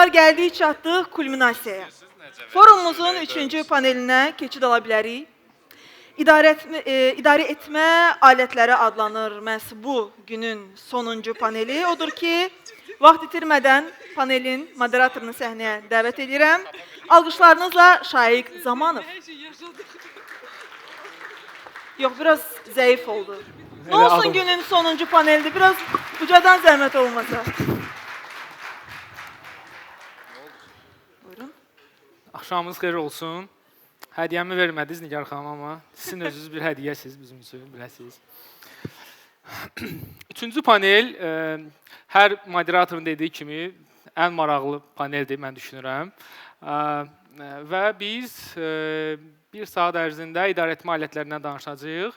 Alqışlar gəldik, çatdıq kulminasiyaya. Forumumuzun 3-cü panelinə keçid ala bilərik. İdarə etmə alətləri adlanır məhz bu günün sonuncu paneli. Odur ki, vaxt itirmədən panelin moderatorunu səhnəyə dəvət edirəm. Alqışlarınızla Şaiq Zamanov. Yox, biraz zəif oldu. Nə olsun günün sonuncu paneldir? Biraz ucadan zəhmət olmasa. Buyurun. Axşamınız xeyir olsun. Hədiyyəmi vermədiniz Nigar xanım, amma sizin özünüz bir hədiyyəsiz bizim üçün, biləsiniz. Üçüncü panel, hər moderatorun dediyi kimi, ən maraqlı paneldir, mən düşünürəm. Və biz bir saat ərzində idarəetmə alətlərindən danışacağıq.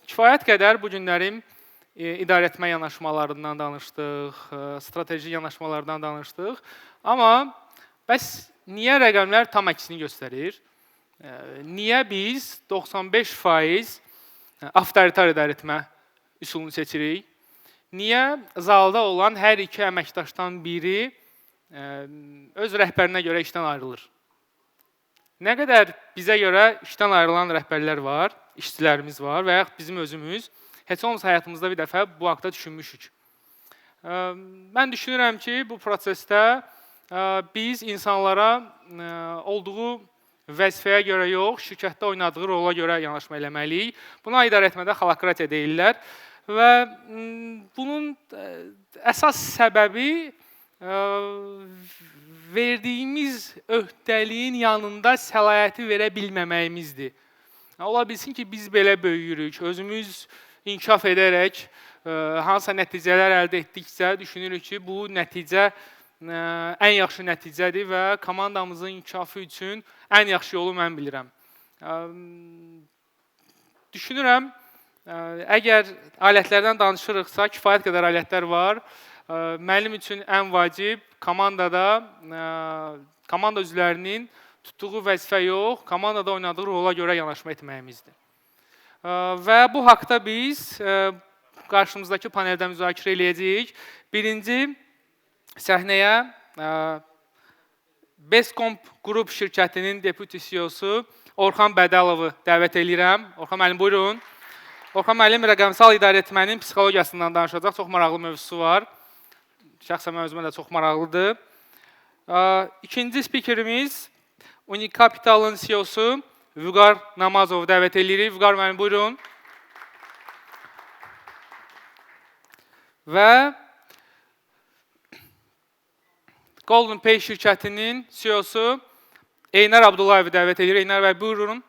Kifayət qədər bu günlərim idarəetmə yanaşmalarından danışdıq, strateji yanaşmalardan danışdıq. Amma bəs niyə rəqəmlər tam əksini göstərir? Niyə biz 95% avtoritar idarəetmə üsulunu seçirik? Niyə zalda olan hər iki əməkdaşdan biri öz rəhbərinə görə işdən ayrılır? Nə qədər bizə görə işdən ayrılan rəhbərlər var, işçilərimiz var və yaxud bizim özümüz heç olmasa həyatımızda bir dəfə bu haqda düşünmüşük. Mən düşünürəm ki, bu prosesdə biz insanlara olduğu vəzifəyə görə yox, şirkətdə oynadığı rola görə yanaşma eləməliyik. Buna idarəetmədə holokratiya deyirlər və bunun əsas səbəbi verdiyimiz öhdəliyin yanında səlahiyyəti verə bilməməyimizdir. Ola bilsin ki, biz belə böyüyürük, özümüz inkişaf edərək hansısa nəticələr əldə etdikcə düşünürük ki, bu nəticə ən yaxşı nəticədir və komandamızın inkişafı üçün ən yaxşı yolu mən bilirəm. Düşünürəm, əgər alətlərdən danışırıqsa, kifayət qədər alətlər var. Mənim üçün ən vacib komanda üzvlərinin tutduğu vəzifə yox, komandada oynadığı rola görə yanaşma etməyimizdir. Və bu haqda biz qarşımızdakı paneldə müzakirə eləyəcəyik. Birinci səhnəyə Bescomp Qrup şirkətinin deputy CEO-su Orxan Bədəlovu dəvət edirəm. Orxan müəllim, buyurun. Orxan müəllim rəqəmsal idarəetmənin psixologiyasından danışacaq. Çox maraqlı mövzusu var. Şəxsən mən özümə də çox maraqlıdır. İkinci spikerimiz Unikapitalın CEO-su Vüqar Namazovu dəvət edirik. Vüqar müəllim, buyurun. Və Golden Pay şirkətinin CEO-su Eynar Abdullayevi dəvət edir. Eynar bəy, buyurun.